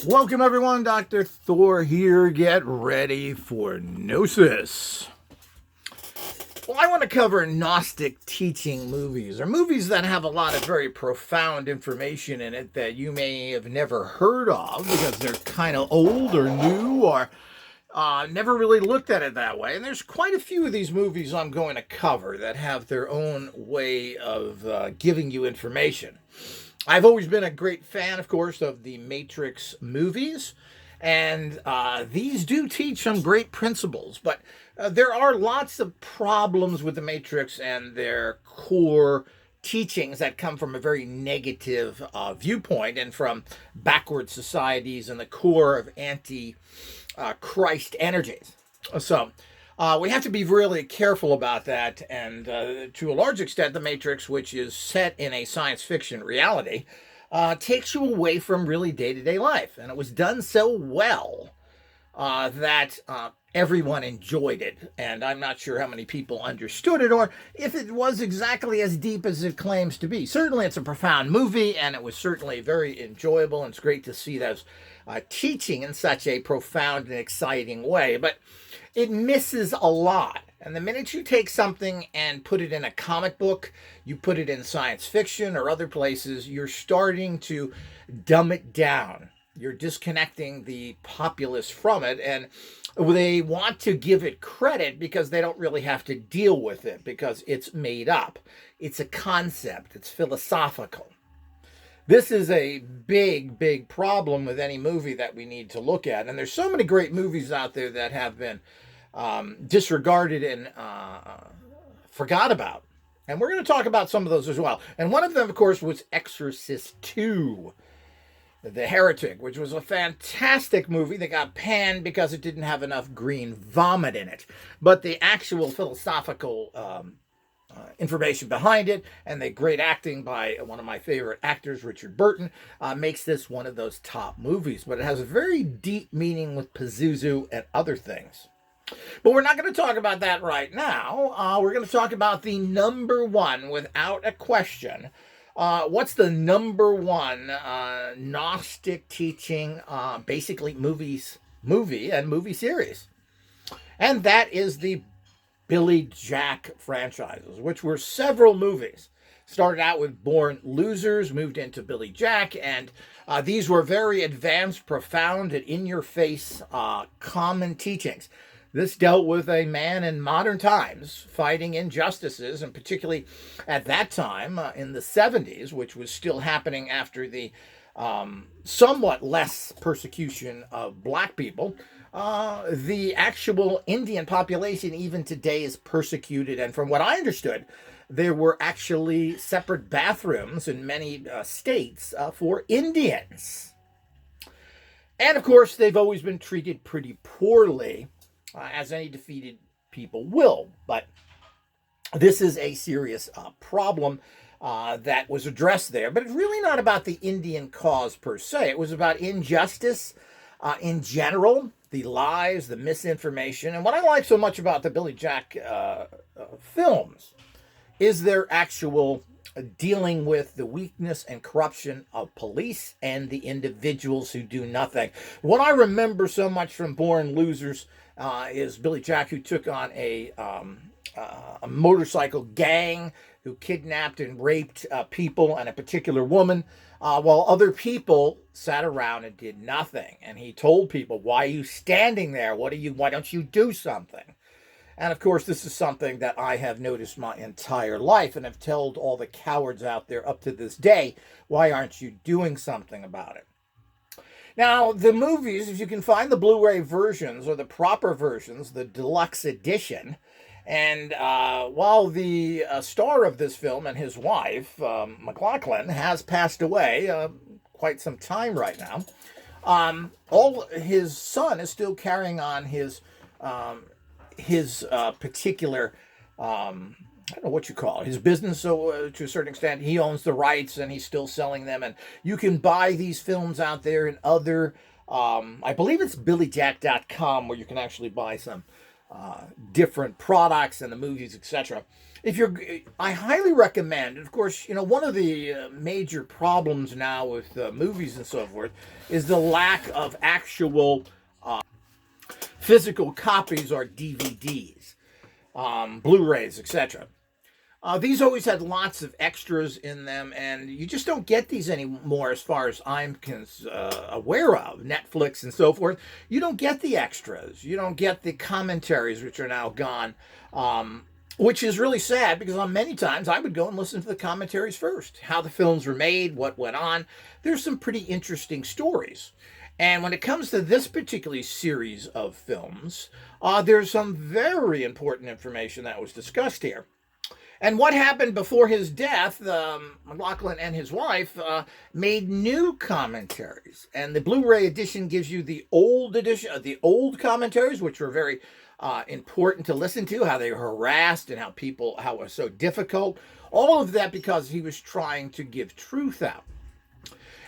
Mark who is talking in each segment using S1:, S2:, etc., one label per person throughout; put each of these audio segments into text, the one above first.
S1: Welcome everyone, Dr. Thor here. Get ready for Gnosis. Well, I want to cover Gnostic teaching movies, or movies that have a lot of very profound information in it that you may have never heard of because they're kind of old or new or never really looked at it that way. And there's quite a few of these movies I'm going to cover that have their own way of giving you information. I've always been a great fan, of course, of the Matrix movies, and these do teach some great principles, but there are lots of problems with the Matrix and their core teachings that come from a very negative viewpoint and from backward societies and the core of anti-Christ energies. So we have to be really careful about that, and to a large extent, the Matrix, which is set in a science fiction reality, takes you away from really day-to-day life. And it was done so well that everyone enjoyed it. And I'm not sure how many people understood it or if it was exactly as deep as it claims to be. Certainly, it's a profound movie, and it was certainly very enjoyable, and it's great to see those teaching in such a profound and exciting way. But it misses a lot. And the minute you take something and put it in a comic book, you put it in science fiction or other places, you're starting to dumb it down. You're disconnecting the populace from it, and they want to give it credit because they don't really have to deal with it because it's made up. It's a concept. It's philosophical. This is a big, big problem with any movie that we need to look at. And there's so many great movies out there that have been disregarded and forgot about. And we're going to talk about some of those as well. And one of them, of course, was Exorcist 2, The Heretic, which was a fantastic movie that got panned because it didn't have enough green vomit in it. But the actual philosophical information behind it and the great acting by one of my favorite actors, Richard Burton, makes this one of those top movies. But it has a very deep meaning with Pazuzu and other things. But we're not going to talk about that right now. We're going to talk about the number one, without a question. What's the number one Gnostic teaching, basically movie and movie series? And that is the Billy Jack franchises, which were several movies. Started out with Born Losers, moved into Billy Jack, and these were very advanced, profound, and in-your-face common teachings. This dealt with a man in modern times fighting injustices, and particularly at that time in the 70s, which was still happening after the somewhat less persecution of black people. The actual Indian population even today is persecuted, and from what I understood, there were actually separate bathrooms in many states for Indians. And of course, they've always been treated pretty poorly, as any defeated people will. But this is a serious problem that was addressed there. But it's really not about the Indian cause per se. It was about injustice in general, the lies, the misinformation. And what I like so much about the Billy Jack films is their actual dealing with the weakness and corruption of police and the individuals who do nothing. What I remember so much from Born Losers is Billy Jack, who took on a motorcycle gang who kidnapped and raped people and a particular woman, while other people sat around and did nothing. And he told people, "Why are you standing there? Why don't you do something?" And of course, this is something that I have noticed my entire life and have told all the cowards out there up to this day, why aren't you doing something about it? Now, the movies, if you can find the Blu-ray versions or the proper versions, the deluxe edition, and while the star of this film and his wife, McLaughlin, has passed away quite some time right now, his son is still carrying on his particular, I don't know what you call it, his business. So to a certain extent, he owns the rights and he's still selling them. And you can buy these films out there in other, I believe it's billyjack.com, where you can actually buy some different products and the movies, etc. I highly recommend. Of course, one of the major problems now with movies and so forth is the lack of actual physical copies or DVDs, Blu-rays, etc. These always had lots of extras in them, and you just don't get these anymore as far as I'm aware of. Netflix and so forth, you don't get the extras. You don't get the commentaries, which are now gone, which is really sad because on many times I would go and listen to the commentaries first, how the films were made, what went on. There's some pretty interesting stories. And when it comes to this particular series of films, there's some very important information that was discussed here. And what happened before his death, McLaughlin and his wife made new commentaries. And the Blu-ray edition gives you the old edition, the old commentaries, which were very important to listen to, how they were harassed and how it was so difficult. All of that because he was trying to give truth out.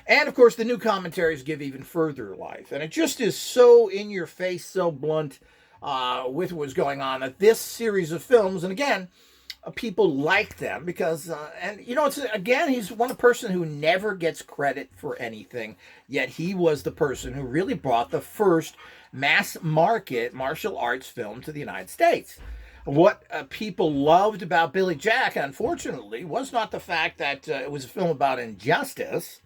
S1: And, of course, the new commentaries give even further life. And it just is so in your face, so blunt with what was going on that this series of films, and again, people like them because, he's one person who never gets credit for anything, yet he was the person who really brought the first mass market martial arts film to the United States. What people loved about Billy Jack, unfortunately, was not the fact that it was a film about injustice.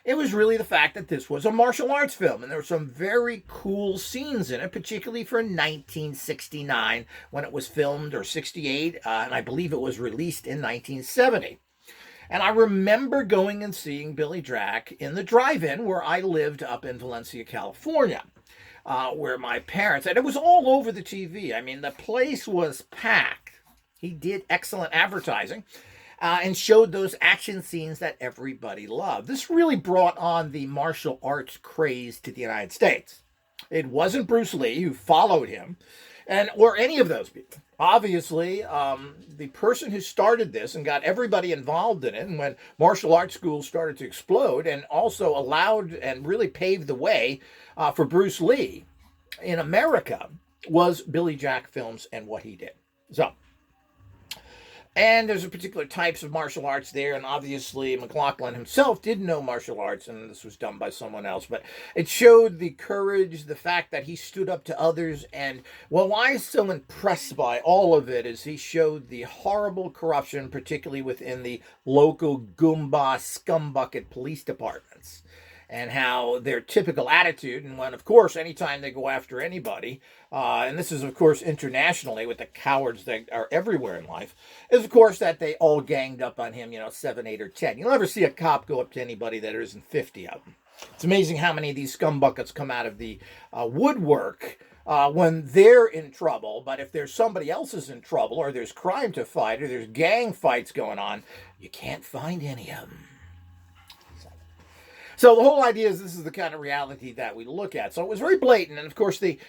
S1: It was really the fact that this was a martial arts film, and there were some very cool scenes in it, particularly for 1969 when it was filmed, or 68, and I believe it was released in 1970. And I remember going and seeing Billy Jack in the drive-in where I lived up in Valencia, California, where my parents, and it was all over the TV. I mean, the place was packed. He did excellent advertising. And showed those action scenes that everybody loved. This really brought on the martial arts craze to the United States. It wasn't Bruce Lee who followed him, or any of those people. Obviously, the person who started this and got everybody involved in it, and when martial arts schools started to explode, and also allowed and really paved the way for Bruce Lee in America, was Billy Jack Films and what he did. And there's a particular types of martial arts there, and obviously McLaughlin himself did know martial arts, and this was done by someone else, but it showed the courage, the fact that he stood up to others, and why I'm so impressed by all of it is he showed the horrible corruption, particularly within the local Goomba scumbucket police departments, and how their typical attitude, and when, of course, anytime they go after anybody, and this is, of course, internationally with the cowards that are everywhere in life, is, of course, that they all ganged up on him, 7, 8, or 10. You'll never see a cop go up to anybody that there isn't 50 of them. It's amazing how many of these scumbuckets come out of the woodwork when they're in trouble, but if there's somebody else is in trouble, or there's crime to fight, or there's gang fights going on, you can't find any of them. So the whole idea is this is the kind of reality that we look at. So it was very blatant. And, of course, the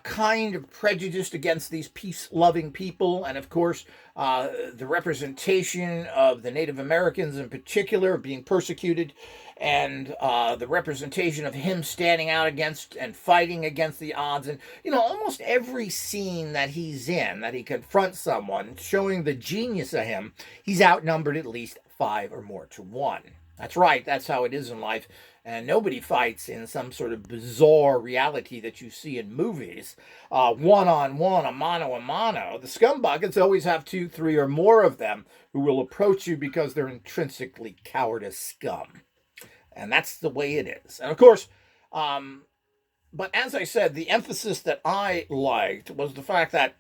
S1: kind of prejudice against these peace-loving people. And, of course, the representation of the Native Americans in particular being persecuted. And the representation of him standing out against and fighting against the odds. And, almost every scene that he's in, that he confronts someone, showing the genius of him, he's outnumbered at least 5 or more to 1. That's right, that's how it is in life, and nobody fights in some sort of bizarre reality that you see in movies. One-on-one, a mano. The scumbuckets always have 2, 3, or more of them who will approach you because they're intrinsically cowardice scum. And that's the way it is. And of course, but as I said, the emphasis that I liked was the fact that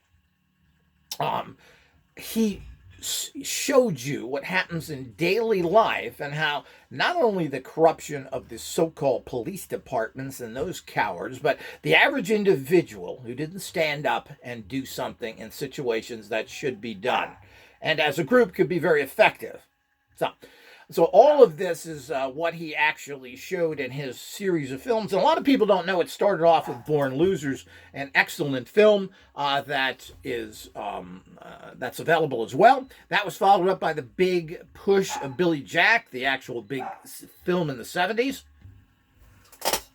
S1: he showed you what happens in daily life and how not only the corruption of the so-called police departments and those cowards, but the average individual who didn't stand up and do something in situations that should be done, and as a group could be very effective. So all of this is what he actually showed in his series of films. And a lot of people don't know it started off with Born Losers, an excellent film that's available as well. That was followed up by the big push of Billy Jack, the actual big film in the 70s.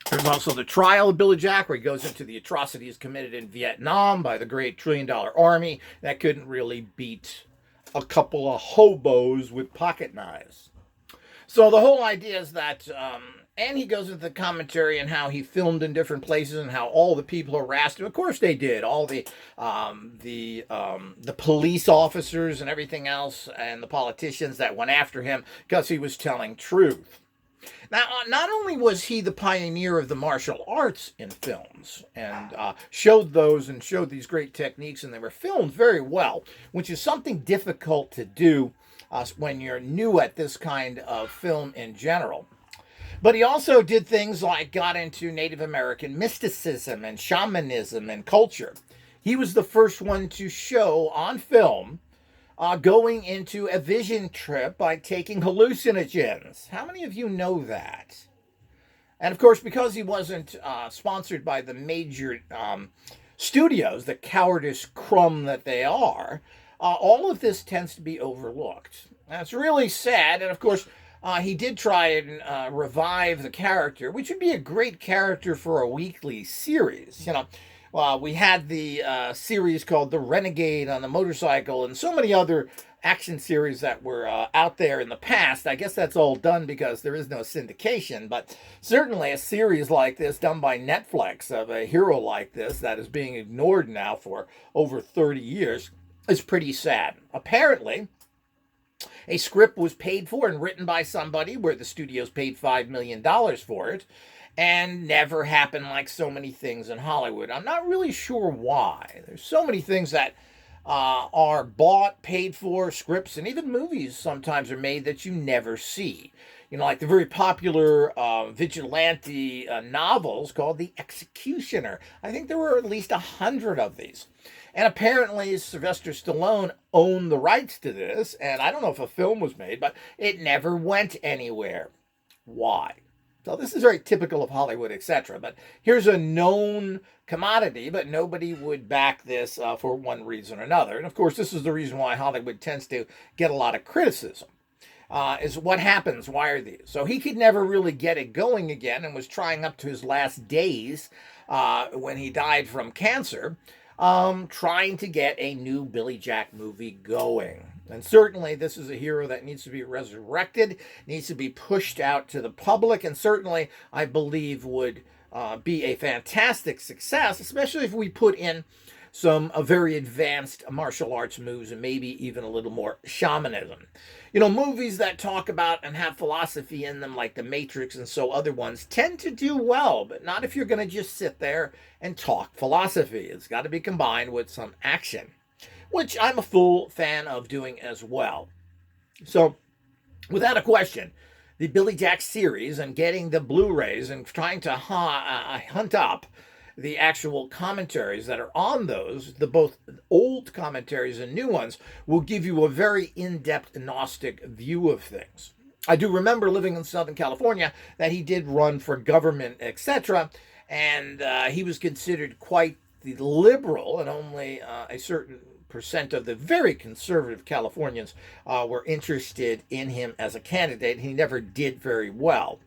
S1: There's also the trial of Billy Jack, where he goes into the atrocities committed in Vietnam by the great $1 trillion army that couldn't really beat a couple of hobos with pocket knives. So the whole idea is that, and he goes into the commentary and how he filmed in different places and how all the people harassed him. Of course they did. All the police officers and everything else, and the politicians that went after him because he was telling truth. Now, not only was he the pioneer of the martial arts in films and showed these great techniques, and they were filmed very well, which is something difficult to do when you're new at this kind of film in general. But he also did things like got into Native American mysticism and shamanism and culture. He was the first one to show on film going into a vision trip by taking hallucinogens. How many of you know that? And of course, because he wasn't sponsored by the major studios, the cowardice crumb that they are, all of this tends to be overlooked. That's really sad. And of course, he did try and revive the character, which would be a great character for a weekly series. We had the series called The Renegade on the motorcycle, and so many other action series that were out there in the past. I guess that's all done because there is no syndication, but certainly a series like this done by Netflix of a hero like this that is being ignored now for over 30 years is pretty sad. Apparently, a script was paid for and written by somebody where the studios paid $5 million for it, and never happened like so many things in Hollywood. I'm not really sure why. There's so many things that are bought, paid for, scripts, and even movies sometimes are made that you never see. Like the very popular vigilante novels called The Executioner. I think there were at least 100 of these. And apparently Sylvester Stallone owned the rights to this, and I don't know if a film was made, but it never went anywhere. Why? So this is very typical of Hollywood, etc. But here's a known commodity, but nobody would back this for one reason or another. And of course, this is the reason why Hollywood tends to get a lot of criticism. Is what happens? Why are these? So he could never really get it going again, and was trying up to his last days when he died from cancer, trying to get a new Billy Jack movie going. And certainly this is a hero that needs to be resurrected, needs to be pushed out to the public, and certainly I believe would be a fantastic success, especially if we put in some very advanced martial arts moves and maybe even a little more shamanism. Movies that talk about and have philosophy in them, like The Matrix and so other ones, tend to do well, but not if you're going to just sit there and talk philosophy. It's got to be combined with some action, which I'm a full fan of doing as well. So, without a question, the Billy Jack series and getting the Blu-rays and trying to hunt up the actual commentaries that are on those, the both old commentaries and new ones, will give you a very in-depth Gnostic view of things. I do remember living in Southern California that he did run for government, etc., and he was considered quite the liberal, and only a certain percent of the very conservative Californians were interested in him as a candidate. He never did very well.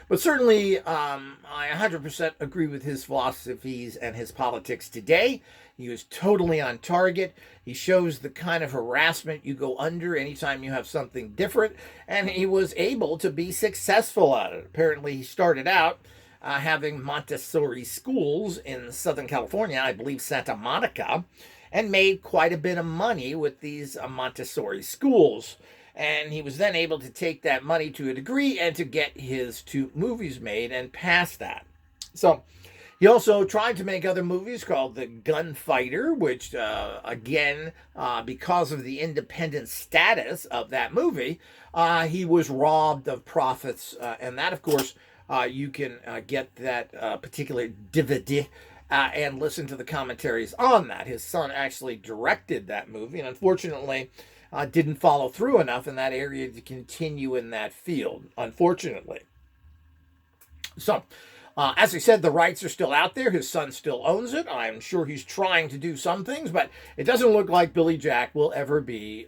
S1: But certainly, I 100% agree with his philosophies and his politics today. He was totally on target. He shows the kind of harassment you go under anytime you have something different, and he was able to be successful at it. Apparently, he started out having Montessori schools in Southern California, I believe Santa Monica, and made quite a bit of money with these Montessori schools. And he was then able to take that money to a degree and to get his 2 movies made and pass that. So he also tried to make other movies called The Gunfighter, which, again, because of the independent status of that movie, he was robbed of profits. And that, of course, you can get that particular DVD and listen to the commentaries on that. His son actually directed that movie, and unfortunately didn't follow through enough in that area to continue in that field, unfortunately. So, as I said, the rights are still out there. His son still owns it. I'm sure he's trying to do some things, but it doesn't look like Billy Jack will ever be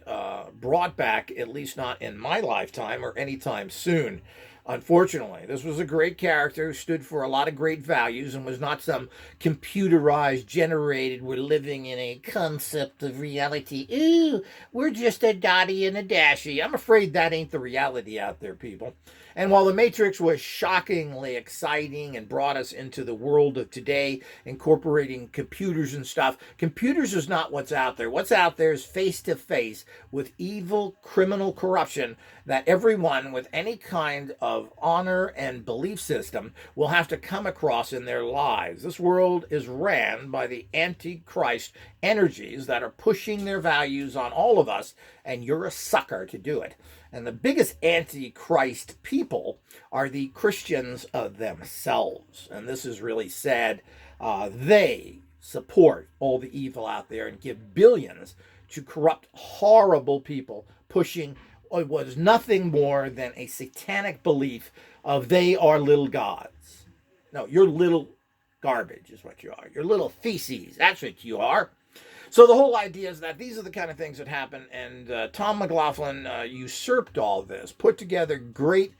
S1: brought back, at least not in my lifetime or anytime soon. Unfortunately, this was a great character who stood for a lot of great values and was not some computerized, generated, we're living in a concept of reality. Ooh, we're just a Dottie and a Dashy. I'm afraid that ain't the reality out there, people. And while The Matrix was shockingly exciting and brought us into the world of today, incorporating computers and stuff, computers is not what's out there. What's out there is face to face with evil, criminal corruption that everyone with any kind of honor and belief system will have to come across in their lives. This world is ran by the Antichrist energies that are pushing their values on all of us, and you're a sucker to do it. And the biggest Antichrist people are the Christians themselves. And this is really sad. They support all the evil out there and give billions to corrupt, horrible people pushing what was nothing more than a satanic belief of they are little gods. No, you're little garbage is what you are. You're little feces. That's what you are. So the whole idea is that these are the kind of things that happen, and Tom McLaughlin usurped all this, put together great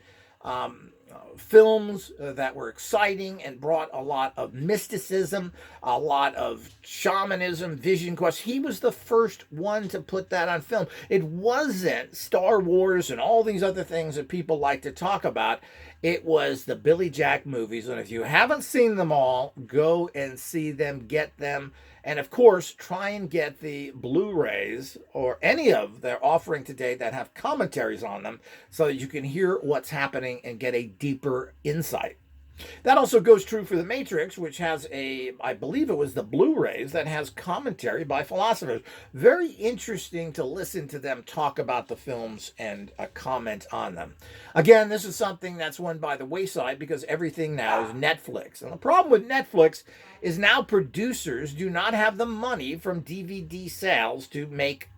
S1: films that were exciting and brought a lot of mysticism, a lot of shamanism, vision quest. He was the first one to put that on film. It wasn't Star Wars and all these other things that people like to talk about. It was the Billy Jack movies, and if you haven't seen them all, go and see them, get them. And of course, try and get the Blu-rays or any of their offering today that have commentaries on them so that you can hear what's happening and get a deeper insight. That also goes true for The Matrix, which has I believe it was the Blu-rays that has commentary by philosophers. Very interesting to listen to them talk about the films and comment on them. Again, this is something that's went by the wayside because everything now is Netflix. And the problem with Netflix is now producers do not have the money from DVD sales to make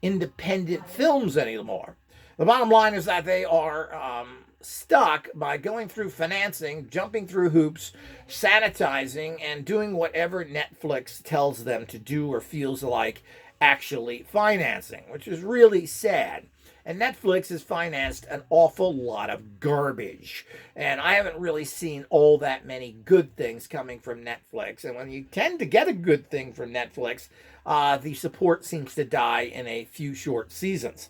S1: independent films anymore. The bottom line is that they are stuck by going through financing, jumping through hoops, sanitizing, and doing whatever Netflix tells them to do or feels like actually financing, which is really sad. And Netflix has financed an awful lot of garbage. And I haven't really seen all that many good things coming from Netflix. And when you tend to get a good thing from Netflix, the support seems to die in a few short seasons.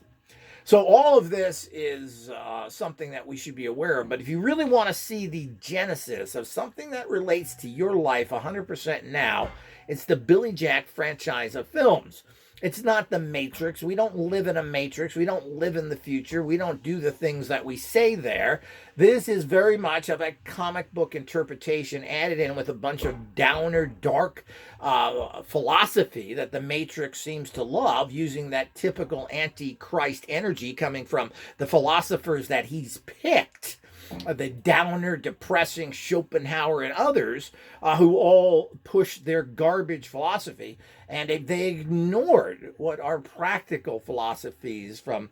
S1: So all of this is something that we should be aware of. But if you really want to see the genesis of something that relates to your life 100% now, it's the Billy Jack franchise of films. It's not the Matrix. We don't live in a Matrix. We don't live in the future. We don't do the things that we say there. This is very much of a comic book interpretation added in with a bunch of downer, dark philosophy that the Matrix seems to love, using that typical Antichrist energy coming from the philosophers that he's picked. The downer, depressing Schopenhauer and others who all push their garbage philosophy, and they ignored what are practical philosophies from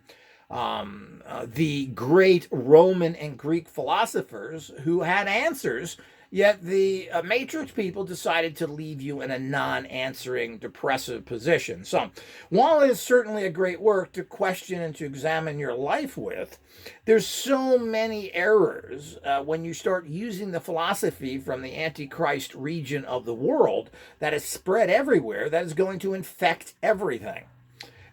S1: the great Roman and Greek philosophers who had answers. Yet the Matrix people decided to leave you in a non-answering, depressive position. So, while it is certainly a great work to question and to examine your life with, there's so many errors when you start using the philosophy from the Antichrist region of the world that is spread everywhere that is going to infect everything.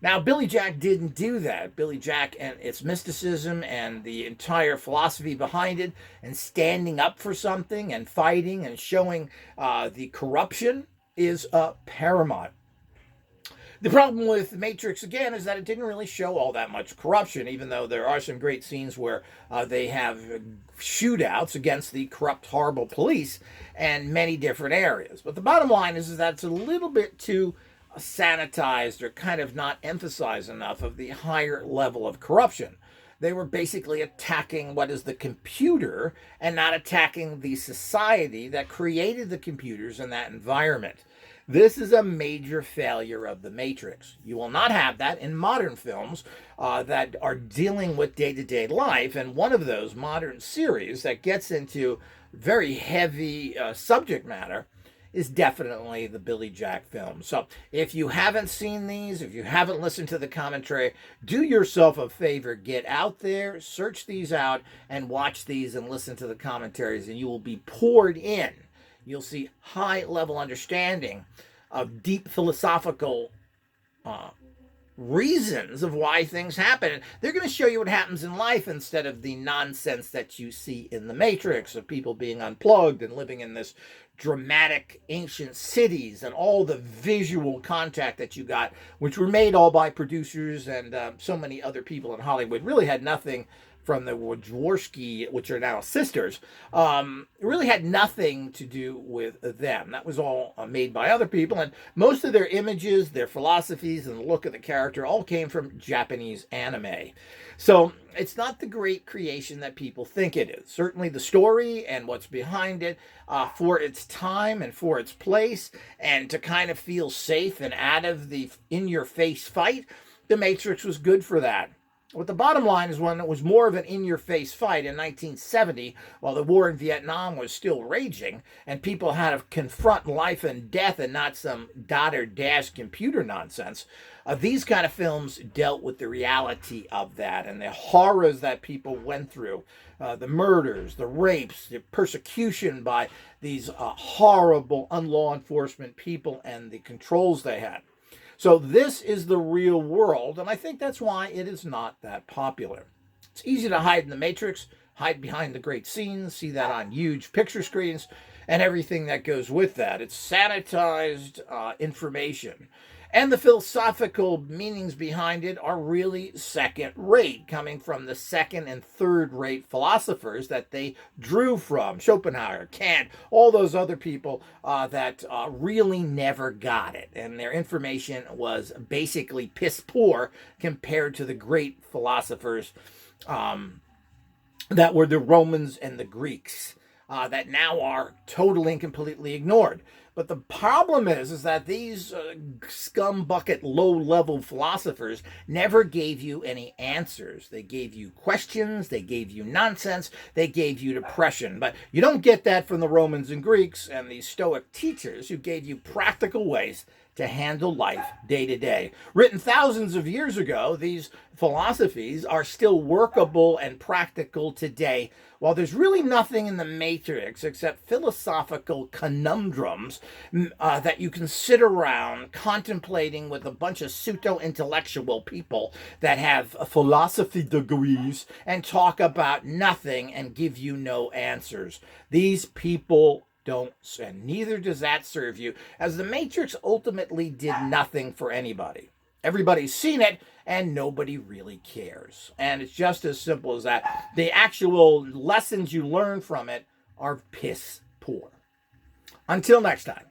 S1: Now, Billy Jack didn't do that. Billy Jack and its mysticism and the entire philosophy behind it and standing up for something and fighting and showing the corruption is paramount. The problem with Matrix, again, is that it didn't really show all that much corruption, even though there are some great scenes where they have shootouts against the corrupt, horrible police and many different areas. But the bottom line is that it's a little bit too sanitized or kind of not emphasized enough of the higher level of corruption. They were basically attacking what is the computer and not attacking the society that created the computers and that environment. This is a major failure of the Matrix. You will not have that in modern films that are dealing with day-to-day life, and one of those modern series that gets into very heavy subject matter is definitely the Billy Jack film. So if you haven't seen these, if you haven't listened to the commentary, do yourself a favor, get out there, search these out, and watch these and listen to the commentaries, and you will be poured in. You'll see high-level understanding of deep philosophical reasons of why things happen. And they're going to show you what happens in life instead of the nonsense that you see in the Matrix of people being unplugged and living in this dramatic ancient cities and all the visual contact that you got, which were made all by producers and so many other people in Hollywood. Really had nothing from the Wojcicki, which are now sisters, really had nothing to do with them. That was all made by other people, and most of their images, their philosophies, and the look of the character all came from Japanese anime. So it's not the great creation that people think it is. Certainly the story and what's behind it, for its time and for its place, and to kind of feel safe and out of the in-your-face fight, The Matrix was good for that. But the bottom line is when it was more of an in-your-face fight in 1970, while the war in Vietnam was still raging, and people had to confront life and death and not some dot or dash computer nonsense, these kind of films dealt with the reality of that and the horrors that people went through. The murders, the rapes, the persecution by these horrible unlaw enforcement people and the controls they had. So this is the real world, and I think that's why it is not that popular. It's easy to hide in the Matrix, hide behind the great scenes, see that on huge picture screens, and everything that goes with that. It's sanitized information. And the philosophical meanings behind it are really second-rate, coming from the second and third-rate philosophers that they drew from. Schopenhauer, Kant, all those other people that really never got it. And their information was basically piss poor compared to the great philosophers that were the Romans and the Greeks. That now are totally and completely ignored. But the problem is that these scumbucket low-level philosophers never gave you any answers. They gave you questions, they gave you nonsense, they gave you depression. But you don't get that from the Romans and Greeks and these Stoic teachers who gave you practical ways to handle life day to day. Written thousands of years ago, these philosophies are still workable and practical today, while there's really nothing in the Matrix except philosophical conundrums that you can sit around contemplating with a bunch of pseudo-intellectual people that have philosophy degrees and talk about nothing and give you no answers. These people don't, and neither does that serve you, as the Matrix ultimately did nothing for anybody. Everybody's seen it, and nobody really cares. And it's just as simple as that. The actual lessons you learn from it are piss poor. Until next time.